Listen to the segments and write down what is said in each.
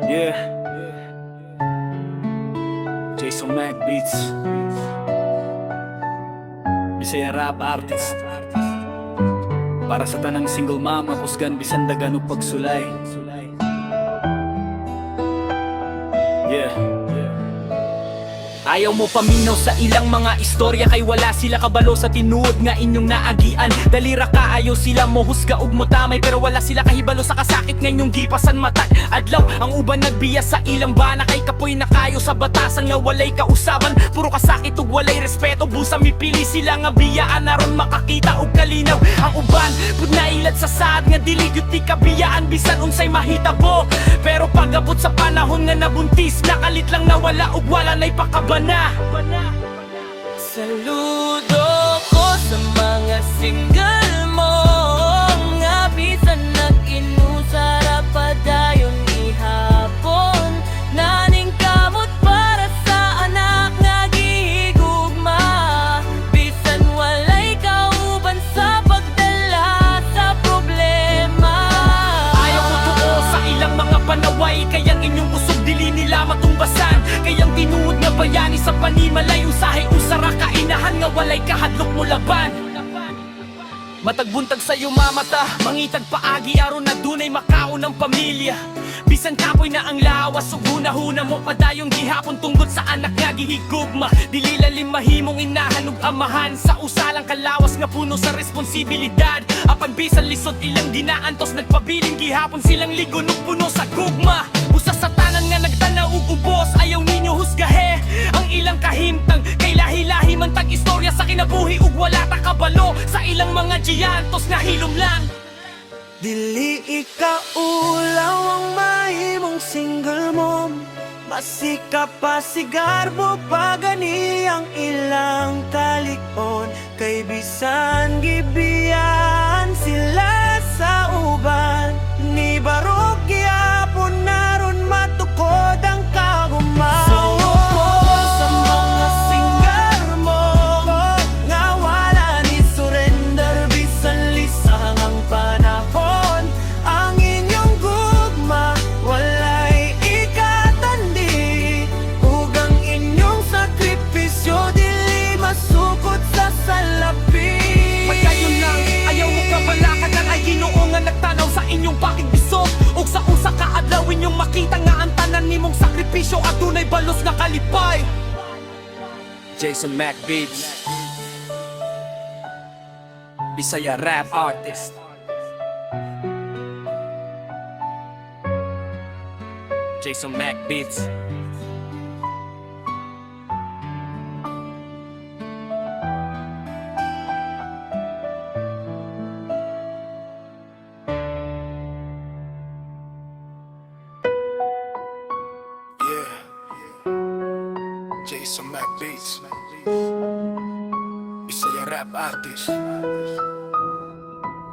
Yeah, Jason Mac Beats, Bisaya rap artist. Para sa tanang single mama, kusgan bisan dagan og pagsulay. Yeah. Ayaw mo paminaw sa ilang mga istorya, kay wala sila kabalo sa tinuod nga inyong naagian. Dalira ka ayaw sila mo husga ug mo tamay, pero wala sila kahibalo sa kasakit nga inyong gipasan matag. Adlaw ang uban nagbiya sa ilang bana, kay kapoy na kayo sa batasan nga walay kausaban. Puro kasakit ug walay respeto, busa mipili sila nga biyaan aron makakita og kalinaw. Ang uban pud nailad sa saad nga dili gyud ti kabiyaan bisan unsay mahitabo. Pero pagabot sa panahon nga nabuntis, nakalit lang nawala ug wala nay pakabana. Saludo ko sa mga single mo nga bisan nag-inusara pa dayon ihapon. Naning kamot para sa anak nga gihigugma, bisan walay kauban sa pagdala sa problema. Ayaw mo tuo sa ilang mga panaway, kayang inyong usog dili nila matumbasan. Kayang tinuod nga bayani sa panimalay, usahay usara kainahan nga walay kahadlok mo laban. Matagbuntag sa'yo mamata, mangitag paagi aron na dunay makaon ng pamilya. Bisan kapoy na ang lawas, ug hunahuna mo padayong gihapon tungod sa anak nga gihigugma. Dili lalim mahimong inahan ug amahan sa usalang kalawas nga puno sa responsibilidad. Apan bisan lisod ilang dinaantos, nagpabiling gihapon silang ligon ug puno sa gugma. Usa sa tanan nga nagtanaw ug ubos, ayaw ninyo husgahe ang ilang kahimtang. Kay lahi-lahi man tag istorya sa kinabuhi ug wala ta kabalo sa ilang mga giyantos nga hilom lang. Dili ikaulaw ang mahimong single mom, masikap pa sigarbo pa gani ang ilang talikon. Kay bisan gibiyan sila sa uban, ni barog gyapon naron matukod ang kagumaw. Sa mga single mom nga wala ni surrender bisan lisang ang panahon. Ang inyong gugma walay ikatandi, ug ang inyong sakripisyo dili masukot sa salapi. Pagkayon lang, ayaw mo kabalakan ang ay Ginoo nga nagtanaw sa inyong pakigbisog. Ug sa usa ka adlaw inyong makita nga ang tanan nimong sakripisyo adunay balos nga kalipay. Jason Mac Beats, Bisaya rap artist. Jason Mac Beats. Yeah, Jason Mac Beats, Bisaya rap artist.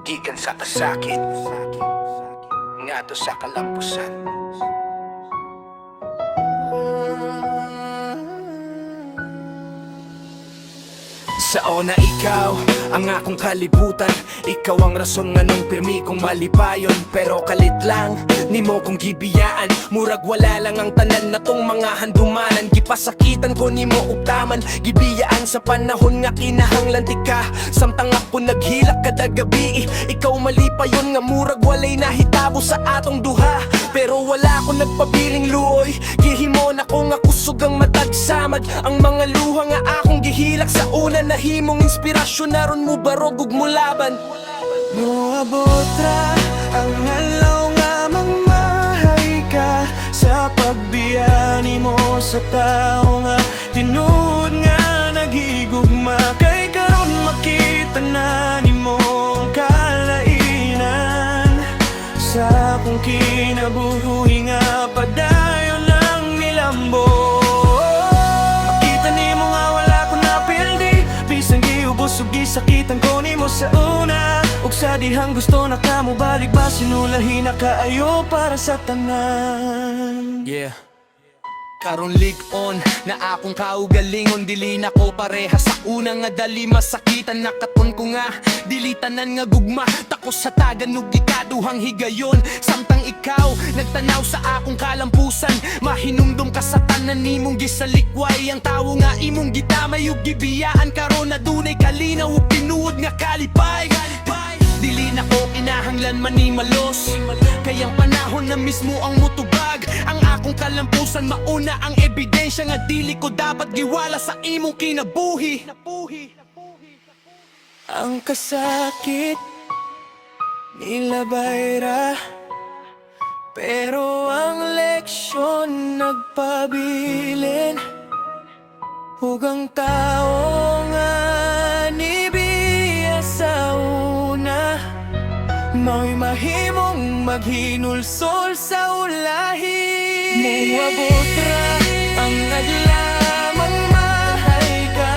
Gikan sa kasakit, nga to sa kalampusan. Sao na ikaw ang akong kalibutan, ikaw ang rason nga nung pirmi kong malipayon. Pero kalit lang nimo kong gibiyaan, murag wala lang ang tanan na tong mga handumanan. Gipasakitan ko nimo ugtaman, gibiyaan sa panahon nga kinahanglan di ka. Samtang ako naghilak kada gabi, ikaw malipayon nga murag walay nahitabo sa atong duha. Pero wala ko nagpabiring luoy, gihimo na ko nga kusog ang matagsamad. Ang mga luha nga akong gihilak sa una, nahimong inspirasyon naron mo barog ug mulaban. Moabot ra ang alaw nga mangmahay ka sa pagbiyani mo sa tao nga tinuod nga naghigugma. Kay karon makita na nimo ang kalainan sa akong kinabuhi nga padayon ang nilambo. Makita nimo nga wala ko napildi, bisan giubos ug gisakitan ko nimo sa una. Ug sa dihang gusto na ka mo balik basin, ulahi na kaayo para sa tanan. Yeah, Karon lig-on na akong kaugalingon, dili na ko pareha sa una nga dali masakitan. Nakaton ko nga dili tanan nga gugma, takos sa taganug ikaduhang higayon. Samtang ikaw nagtanaw sa akong kalampusan, mahinumdum ka sa tanan nimong gisalikway. Ang tawo nga imong gitamay ug gibiyaan, karon na dunay kalinaw ug tinuod nga kalipay. Dili na ko kinahanglan manimalos, kayang panahon na mismo ang mutubag. Ang akong kalampusan mauna ang ebidensya nga dili ko dapat giwala sa imong kinabuhi. Ang kasakit nilabayra, pero ang leksyon nagpabilin. Hugang tao nga nibiya sa una, may mahimong maghinulsol sa ulahi. Muabot ra ang adlamang mahal ka,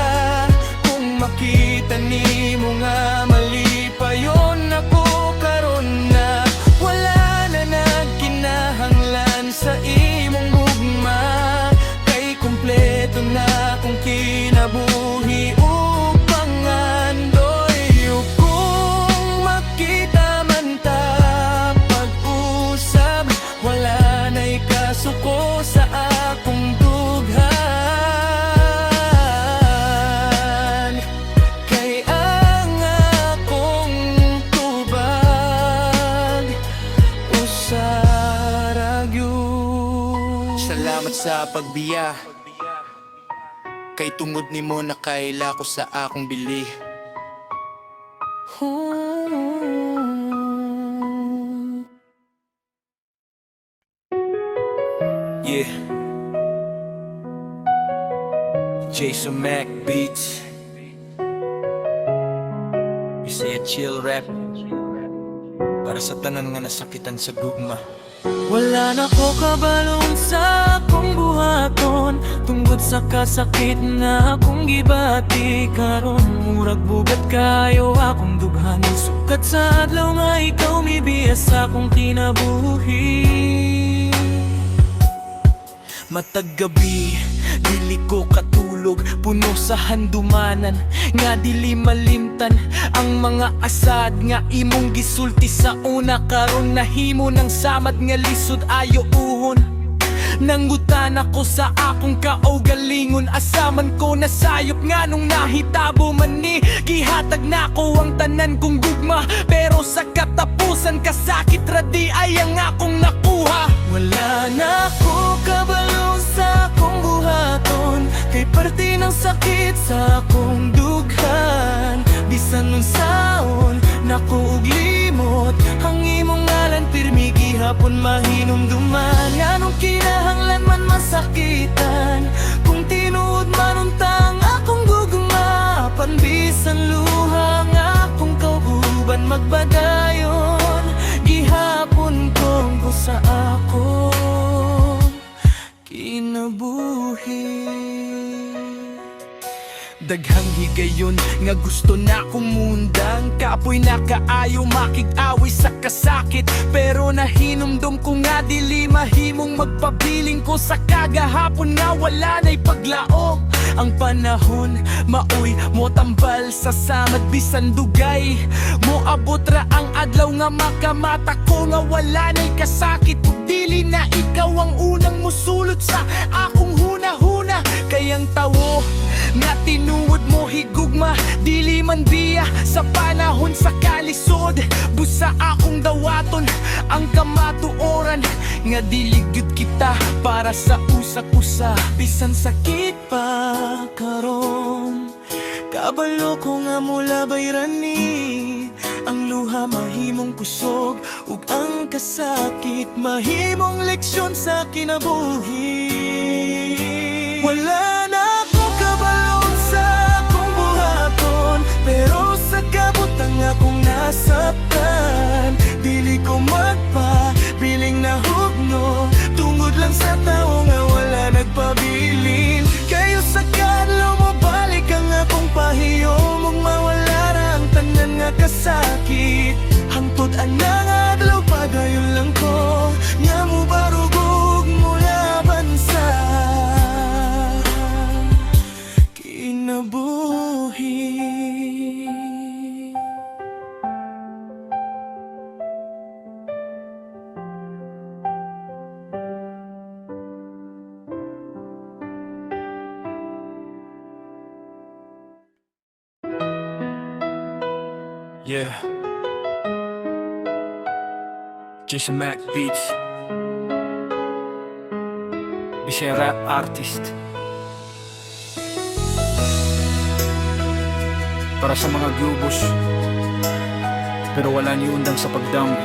kung makita nimo nga mali pa yon. Ako karon na wala na nagkinahanglan sa imong gugma, kay kumpleto na kung kinabuhi upang andoy. Kung makita man ta pag-usab, wala na'y kasuko sa akong dughan, kay ang akong tubag usarag yun. Salamat sa pagbiya, kay tungod nimo nakaila ko sa akong bili. Yeah, Jason Mac Beats. You say a chill rap para sa tanan nga nasakitan sa gugma. Wala na ko kabalong sa akong buhaton, tungkol sa kasakit na akong gibati. Karon murag bugat kayo akong dughan, sukat sa adlaw nga ikaw mibiyas sa akong kinabuhi. Matag gabi, dili ko katulog, puno sa handumanan, nga dili malimtan ang mga asad nga imong gisulti sa una. Karon nahimo ng samad nga lisod ayo uhon. Nanggutan ako sa akong kaugalingon, asaman ko nasayop nga nung nahitabo man ni. Gihatag na ko ang tanan kong gugma, pero sa katapusan kasakit radi ay ang akong nakuha. Wala na ko kabalo sa akong buhaton, kay parte ng sakit sa akong dughan. Bisan nun saon naku ug limot, ang imong ngalan pirmi gihapon mahinumduman. Anong kinahanglan man masakitan, kung tinuod man untang akong gugma. Panbisan luha nga akong kauban magbadayon, gihapon kong ko sa akong kinabuhi. Daghang higayon nga gusto na kumundang, kapoy na kaayo makig-away sa kasakit. Pero nahinumdum ko nga dili mahimong magpabiling ko sa kagahapon nga wala na'y paglaom. Ang panahon maoy mo tambal sa samad bisan dugay, mo abot ra ang adlaw nga makamata ko nga wala na'y kasakit. Ug dili na ikaw ang unang musulot sa akong huna-huna, kayang tawo nga tinuod mo higugma, dili man biya sa panahon sa kalisod. Busa akong dawaton ang kamatuoran, nga diligyud kita para sa usa-usa. Bisan sakit pa karon, kabalo ko nga mula bayrani. Ang luha mahimong kusog, ug ang kasakit mahimong leksyon sa kinabuhi. Wala na ako kabalong sa akong buhaton, pero sa kabutang akong nasaktan, dili ko magpabiling na hugno, tungod lang sa tao nga wala nagpabilin. Kayo sa kadlaw mo balik ang akong pahiyo, mong mawala ra ang tanan nga kasakit. Hangtod anang adlaw padayon lang ko, nga mo barugog mo laban sa Yeah. Jason Mac Beats. Bisaya rap artist. Para sa mga globos, pero wala ni undang sa pagdown.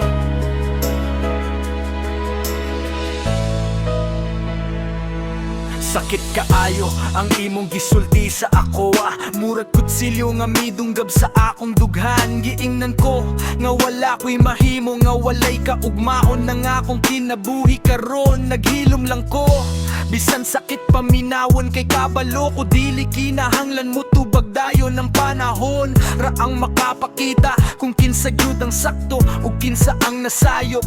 Sakit kaayo ang imong gisulti sa ako Murag kutsilyo nga midunggab sa akong dughan Giingnan ko nga wala ko'y mahimo Nga walay kaugmaon na nga akong kinabuhi karon Naghilom lang ko Bisan sakit paminawon kay kabalo ko Dili kinahanglan mo tubag dayon ng panahon Raang makapakita kung kinsa gyud ang sakto O kinsa ang nasayop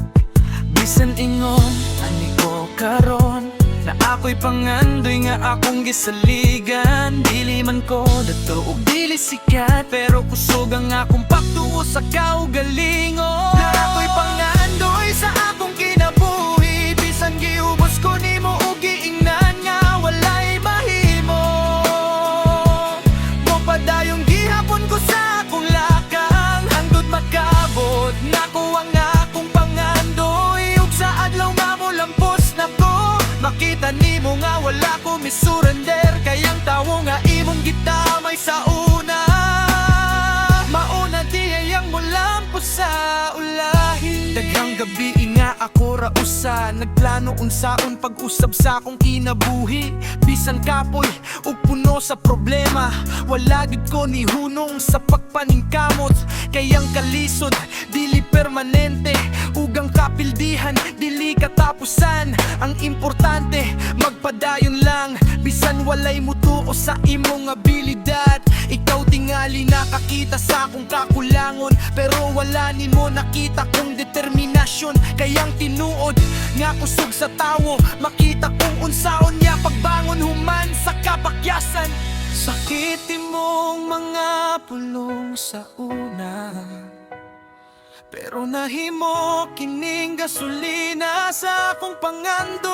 Bisan ingon ani ko karon na ako'y pangandoy nga akong gisaligan Dili man ko dato og dili sikat Pero kusog ang akong pagtuo sa kaugalingon Na ako'y pangandoy sa akong kinabuhi Bisan giubos ko nimo og giingnan nga walay mahimo Mo padayong gihapon ko sa akong lakang Hangtod makabot nako ang akong pangandoy ug sa adlaw nga mo lampos na ko Makita nimo nga wala ko misurrender Kayang tawo nga imong gitamay sa una Mauna diyayang mo lampo sa ulahi Daghang gabi nga ako rausa Nagplano unsaon pag-usab sa akong kinabuhi Bisan kapoy ug puno sa problema Wala gid ko ni hunong sa pagpaningkamot Kayang kalisod dili permanente Ugang kapildihan dili katapusan Ang importante magpadayon lang Bisan walay mutuo sa imong abilidad Ikaw tingali nakakita sa akong kakulangon Pero wala nimo nakita kong determinasyon Kayang tinuod nga kusog sa tawo Makita kong unsaon niya pagbangon human sa kapakyasan Sakit imong mga pulong sa una Pero nahimo kining gasolina sa akong pangandoy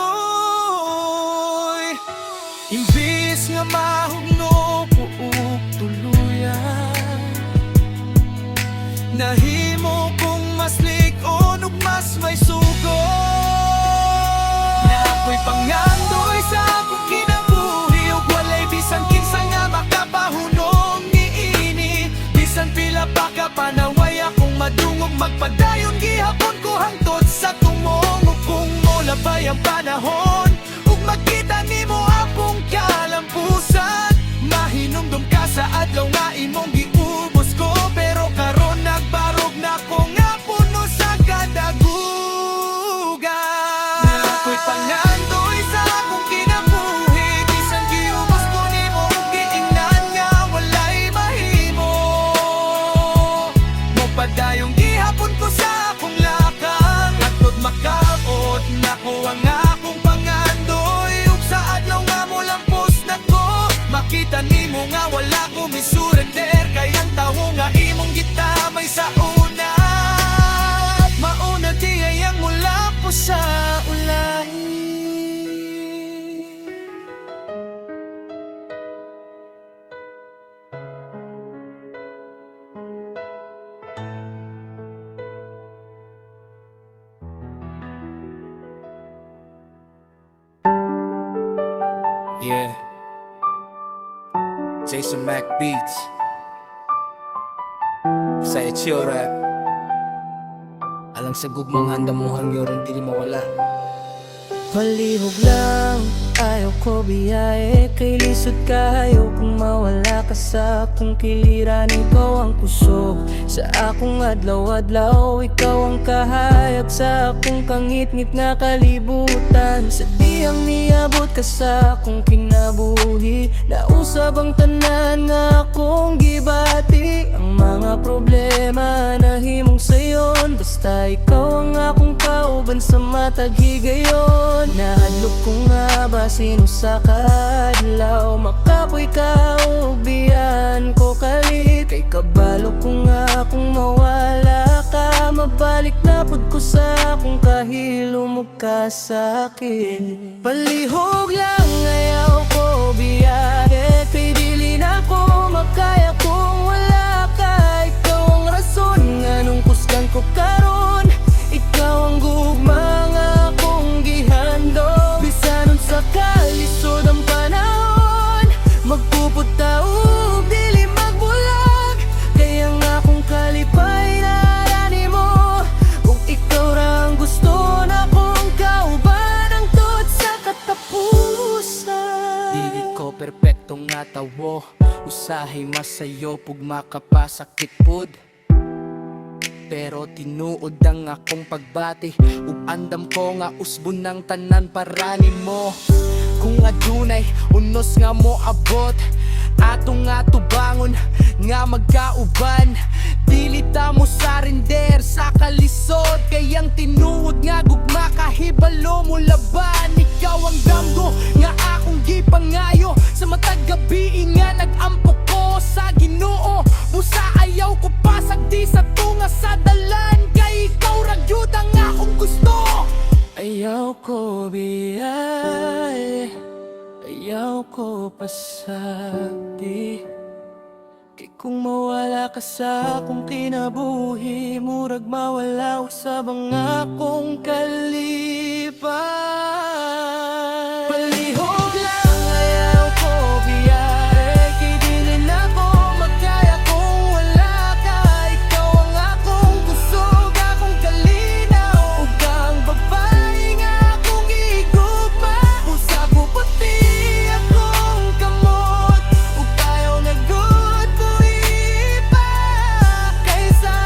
Imbis nga mahugno ko og tuluyan Nahimo kong mas lig-on ug mas may sugo Na ako'y pangandoy sa akong kinabuhi ug walay bisan kinsa nga makapahunong niini Bisan pila pa ka panaway akong madungog Magpadayon gihapon ko hangtod sa tumong ug kung molabay ang panahon ug makita nimo akong kalampusan Mahinumdum ka sa adlaw nga imong giubos ko Pero karon nagbarog na ko nga puno sa kadagugan Na ako'y pangandoy sa akong kinabuhi Bisan giubos ko nimo ug giingnan nga walay mahimo Mopadayong gihapon ko sa akong lakang Hangtod makaot nako ang akong pangandoy ug sa adlaw nga mo lampos na ko Makita nimo nga wala ko misurrender Kayang tawo nga imong gitamay sa una Mauna tiyayang mula po sa ulahi Yeah. Jason Mac Beats. Saya chill rap. Alang sa gugmang handa mo hangyoron dili mawala. Palihog lang, ayaw ko biyahe Kay lisod kayo kung mawala ka sa akong kiliran Ikaw ang kusog sa akong adlaw-adlaw Ikaw ang kahayag sa akong kangit-ngit nga kalibutan Sa diyang niabot ka sa akong kinabuhi Nausab ang tanan nga akong gibati Ang mga problema na himong sayon Basta ikaw ang akong kauban sa matag higayon Nahadlok ko nga ba sino sa kadlaw Makapoy ka o biyan ko kalit Kay kabalo ko nga kung mawala ka Mabalik na pod ko sa akong kahilo mo kasakit Palihog lang ayaw ko biyahe Kay dili na ko makaya kung wala ka Ikaw ang rason ko karon. Ikaw ang gugma nga akong gihandog. Bisan unsa kalisod ang panahon, magpupunta ug dili magbulag. Kaya nga akong kalipay narani mo. Kung ikaw ra ang gusto na kong kauban hangtod sa katapusan. Dili ko perpekto nga tawo, usahay masayo pug makapasakit pud. Pero tinuod ang akong pagbati, ug andam ko nga usbon ng tanan para nimo. Kung adunay unos nga mo abot, ato nga tubangon nga magkauban. Dili ta mo sa rinder sa kalisod, kayang tinuod nga gugma kahibalo mo laban. Ikaw ang damgo nga akong gipangayo, sa matag gabi nga nag-ampo ko sa Ginoo. Busa ayaw ko pasagdi sa tunga sa dalan, kay ikaw ra gyud ang akong gusto. Ayaw ko biyay, ayaw ko pasagdi. Kay kung mawala ka sa akong kinabuhi, murag mawala usab ang akong kalipay. Palihog lang, ayaw ko biyay, kay dili na ko magkaya kung wala ka. Ikaw ang akong kusog, akong kalinaw, ug ang babae nga akong igugma. Pusa ko pati akong kamot, ug tayo na good buhi pa. Kaysa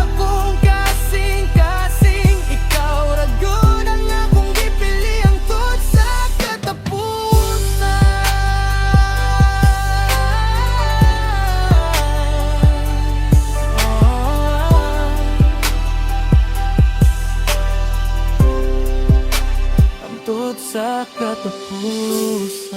akong kasing-kasing, ikaw ra gyud ang akong gipili hangtod sa katapusan. Hangtod sa katapusan.